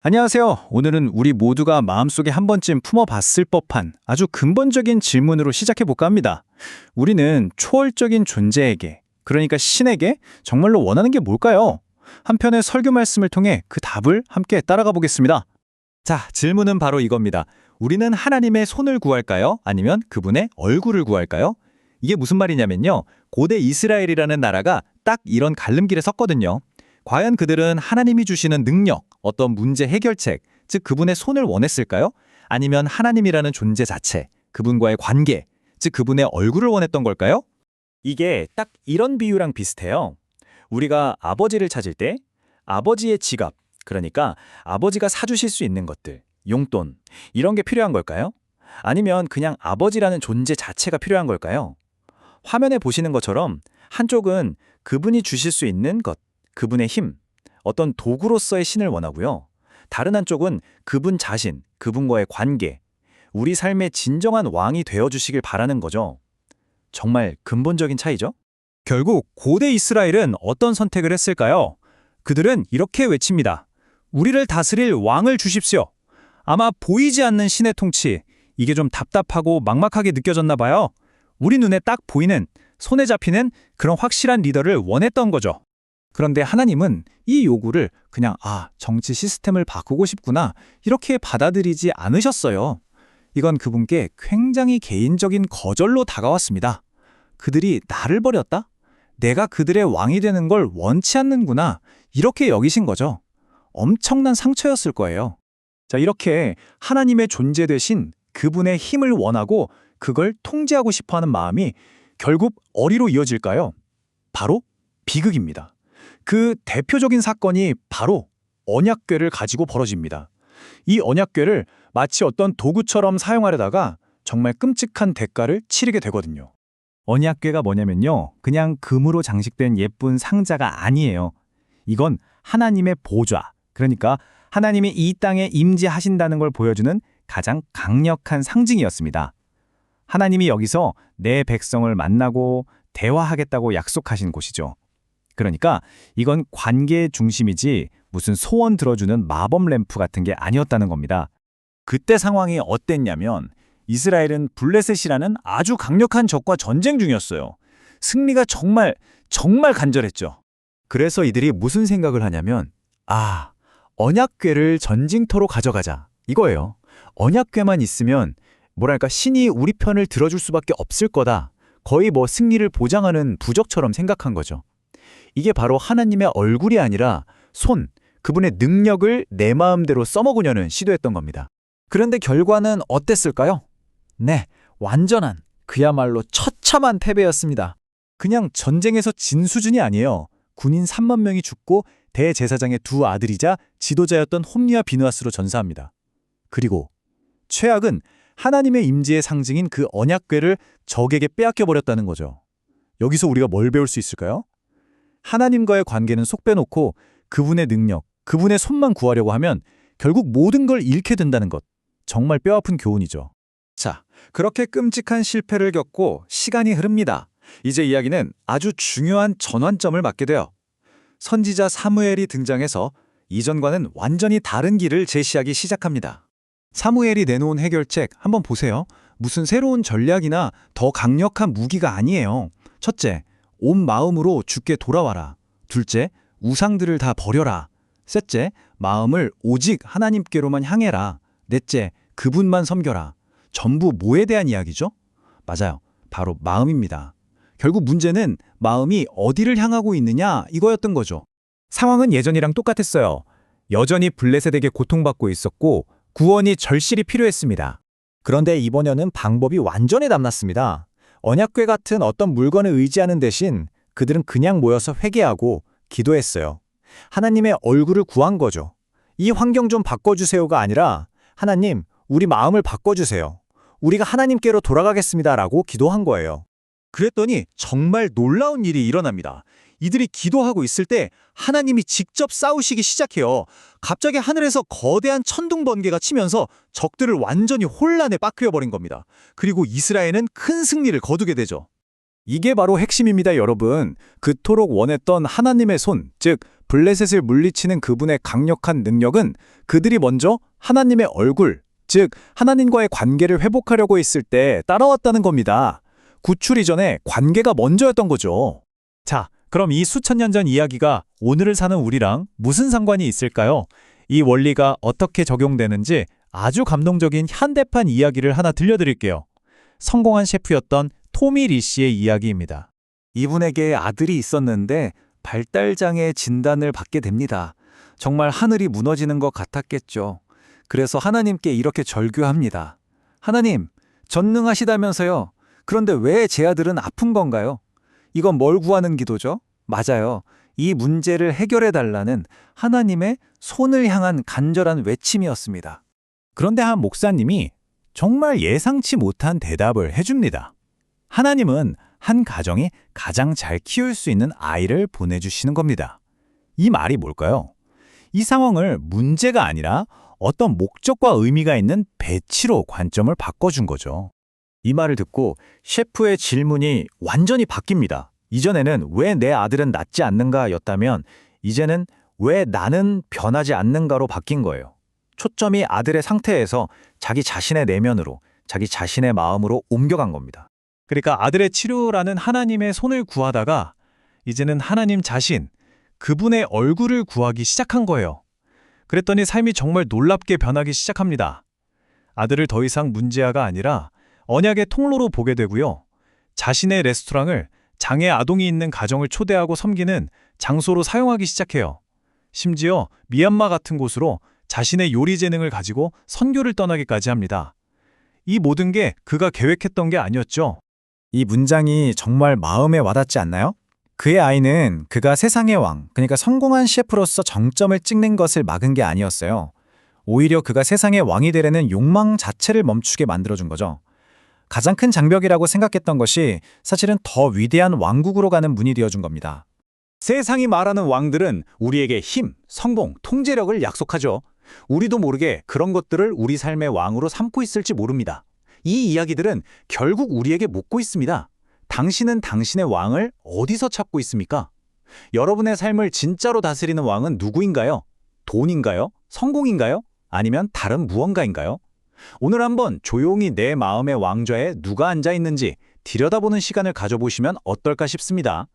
안녕하세요. 오늘은 우리 모두가 마음속에 한 번쯤 품어봤을 법한 아주 근본적인 질문으로 시작해볼까 합니다. 우리는 초월적인 존재에게, 그러니까 신에게 정말로 원하는 게 뭘까요? 한 편의 설교 말씀을 통해 그 답을 함께 따라가 보겠습니다. 자, 질문은 바로 이겁니다. 우리는 하나님의 손을 구할까요? 아니면 그분의 얼굴을 구할까요? 이게 무슨 말이냐면요. 고대 이스라엘이라는 나라가 딱 이런 갈림길에 섰거든요. 과연 그들은 하나님이 주시는 능력, 어떤 문제 해결책, 즉 그분의 손을 원했을까요? 아니면 하나님이라는 존재 자체, 그분과의 관계, 즉 그분의 얼굴을 원했던 걸까요? 이게 딱 이런 비유랑 비슷해요. 우리가 아버지를 찾을 때 아버지의 지갑, 그러니까 아버지가 사주실 수 있는 것들, 용돈, 이런 게 필요한 걸까요? 아니면 그냥 아버지라는 존재 자체가 필요한 걸까요? 화면에 보시는 것처럼 한쪽은 그분이 주실 수 있는 것, 그분의 힘, 어떤 도구로서의 신을 원하고요. 다른 한쪽은 그분 자신, 그분과의 관계, 우리 삶의 진정한 왕이 되어주시길 바라는 거죠. 정말 근본적인 차이죠? 결국 고대 이스라엘은 어떤 선택을 했을까요? 그들은 이렇게 외칩니다. 우리를 다스릴 왕을 주십시오. 아마 보이지 않는 신의 통치, 이게 좀 답답하고 막막하게 느껴졌나 봐요. 우리 눈에 딱 보이는, 손에 잡히는 그런 확실한 리더를 원했던 거죠. 그런데 하나님은 이 요구를 그냥 정치 시스템을 바꾸고 싶구나 이렇게 받아들이지 않으셨어요. 이건 그분께 굉장히 개인적인 거절로 다가왔습니다. 그들이 나를 버렸다? 내가 그들의 왕이 되는 걸 원치 않는구나 이렇게 여기신 거죠. 엄청난 상처였을 거예요. 자, 이렇게 하나님의 존재 대신 그분의 힘을 원하고 그걸 통제하고 싶어하는 마음이 결국 어디로 이어질까요? 바로 비극입니다. 그 대표적인 사건이 바로 언약궤를 가지고 벌어집니다. 이 언약궤를 마치 어떤 도구처럼 사용하려다가 정말 끔찍한 대가를 치르게 되거든요. 언약궤가 뭐냐면요. 그냥 금으로 장식된 예쁜 상자가 아니에요. 이건 하나님의 보좌, 그러니까 하나님이 이 땅에 임재하신다는 걸 보여주는 가장 강력한 상징이었습니다. 하나님이 여기서 내 백성을 만나고 대화하겠다고 약속하신 곳이죠. 그러니까 이건 관계의 중심이지 무슨 소원 들어주는 마법 램프 같은 게 아니었다는 겁니다. 그때 상황이 어땠냐면 이스라엘은 블레셋이라는 아주 강력한 적과 전쟁 중이었어요. 승리가 정말 간절했죠. 그래서 이들이 무슨 생각을 하냐면 언약궤를 전징터로 가져가자 이거예요. 언약궤만 있으면 뭐랄까 신이 우리 편을 들어줄 수밖에 없을 거다. 거의 승리를 보장하는 부적처럼 생각한 거죠. 이게 바로 하나님의 얼굴이 아니라 그분의 능력을 내 마음대로 써먹으려는 시도였던 겁니다. 그런데 결과는 어땠을까요? 네, 완전한, 그야말로 처참한 패배였습니다. 그냥 전쟁에서 진 수준이 아니에요. 군인 3만 명이 죽고 대제사장의 두 아들이자 지도자였던 홈리와 비느하스로 전사합니다. 그리고 최악은 하나님의 임재의 상징인 그 언약궤를 적에게 빼앗겨버렸다는 거죠. 여기서 우리가 뭘 배울 수 있을까요? 하나님과의 관계는 속 빼놓고 그분의 능력, 그분의 손만 구하려고 하면 결국 모든 걸 잃게 된다는 것. 정말 뼈아픈 교훈이죠. 자, 그렇게 끔찍한 실패를 겪고 시간이 흐릅니다. 이제 이야기는 아주 중요한 전환점을 맞게 돼요. 선지자 사무엘이 등장해서 이전과는 완전히 다른 길을 제시하기 시작합니다. 사무엘이 내놓은 해결책 한번 보세요. 무슨 새로운 전략이나 더 강력한 무기가 아니에요. 첫째, 온 마음으로 주께 돌아와라. 둘째, 우상들을 다 버려라. 셋째, 마음을 오직 하나님께로만 향해라. 넷째, 그분만 섬겨라. 전부 뭐에 대한 이야기죠? 맞아요. 바로 마음입니다. 결국 문제는 마음이 어디를 향하고 있느냐 이거였던 거죠. 상황은 예전이랑 똑같았어요. 여전히 블레셋에게 고통받고 있었고 구원이 절실히 필요했습니다. 그런데 이번에는 방법이 완전히 달랐습니다. 언약궤 같은 어떤 물건을 의지하는 대신 그들은 그냥 모여서 회개하고 기도했어요. 하나님의 얼굴을 구한 거죠. 이 환경 좀 바꿔주세요가 아니라 하나님, 우리 마음을 바꿔주세요. 우리가 하나님께로 돌아가겠습니다라고 기도한 거예요. 그랬더니 정말 놀라운 일이 일어납니다. 이들이 기도하고 있을 때 하나님이 직접 싸우시기 시작해요. 갑자기 하늘에서 거대한 천둥 번개가 치면서 적들을 완전히 혼란에 빠뜨려버린 겁니다. 그리고 이스라엘은 큰 승리를 거두게 되죠. 이게 바로 핵심입니다, 여러분. 그토록 원했던 하나님의 손, 즉 블레셋을 물리치는 그분의 강력한 능력은 그들이 먼저 하나님의 얼굴, 즉 하나님과의 관계를 회복하려고 했을 때 따라왔다는 겁니다. 구출 이전에 관계가 먼저였던 거죠. 자, 그럼 이 수천 년 전 이야기가 오늘을 사는 우리랑 무슨 상관이 있을까요? 이 원리가 어떻게 적용되는지 아주 감동적인 현대판 이야기를 하나 들려드릴게요. 성공한 셰프였던 토미 리 씨의 이야기입니다. 이분에게 아들이 있었는데 발달장애 진단을 받게 됩니다. 정말 하늘이 무너지는 것 같았겠죠. 그래서 하나님께 이렇게 절규합니다. 하나님, 전능하시다면서요. 그런데 왜 제 아들은 아픈 건가요? 이건 뭘 구하는 기도죠? 맞아요. 이 문제를 해결해 달라는 하나님의 손을 향한 간절한 외침이었습니다. 그런데 한 목사님이 정말 예상치 못한 대답을 해줍니다. 하나님은 한 가정이 가장 잘 키울 수 있는 아이를 보내주시는 겁니다. 이 말이 뭘까요? 이 상황을 문제가 아니라 어떤 목적과 의미가 있는 배치로 관점을 바꿔준 거죠. 이 말을 듣고 셰프의 질문이 완전히 바뀝니다. 이전에는 왜 내 아들은 낫지 않는가 였다면 이제는 왜 나는 변하지 않는가로 바뀐 거예요. 초점이 아들의 상태에서 자기 자신의 내면으로, 자기 자신의 마음으로 옮겨간 겁니다. 그러니까 아들의 치료라는 하나님의 손을 구하다가 이제는 하나님 자신, 그분의 얼굴을 구하기 시작한 거예요. 그랬더니 삶이 정말 놀랍게 변하기 시작합니다. 아들을 더 이상 문제아가 아니라 언약의 통로로 보게 되고요. 자신의 레스토랑을 장애 아동이 있는 가정을 초대하고 섬기는 장소로 사용하기 시작해요. 심지어 미얀마 같은 곳으로 자신의 요리 재능을 가지고 선교를 떠나기까지 합니다. 이 모든 게 그가 계획했던 게 아니었죠. 이 문장이 정말 마음에 와닿지 않나요? 그의 아이는 그가 세상의 왕, 그러니까 성공한 셰프로서 정점을 찍는 것을 막은 게 아니었어요. 오히려 그가 세상의 왕이 되려는 욕망 자체를 멈추게 만들어준 거죠. 가장 큰 장벽이라고 생각했던 것이 사실은 더 위대한 왕국으로 가는 문이 되어준 겁니다. 세상이 말하는 왕들은 우리에게 힘, 성공, 통제력을 약속하죠. 우리도 모르게 그런 것들을 우리 삶의 왕으로 삼고 있을지 모릅니다. 이 이야기들은 결국 우리에게 묻고 있습니다. 당신은 당신의 왕을 어디서 찾고 있습니까? 여러분의 삶을 진짜로 다스리는 왕은 누구인가요? 돈인가요? 성공인가요? 아니면 다른 무언가인가요? 오늘 한번 조용히 내 마음의 왕좌에 누가 앉아 있는지 들여다보는 시간을 가져보시면 어떨까 싶습니다.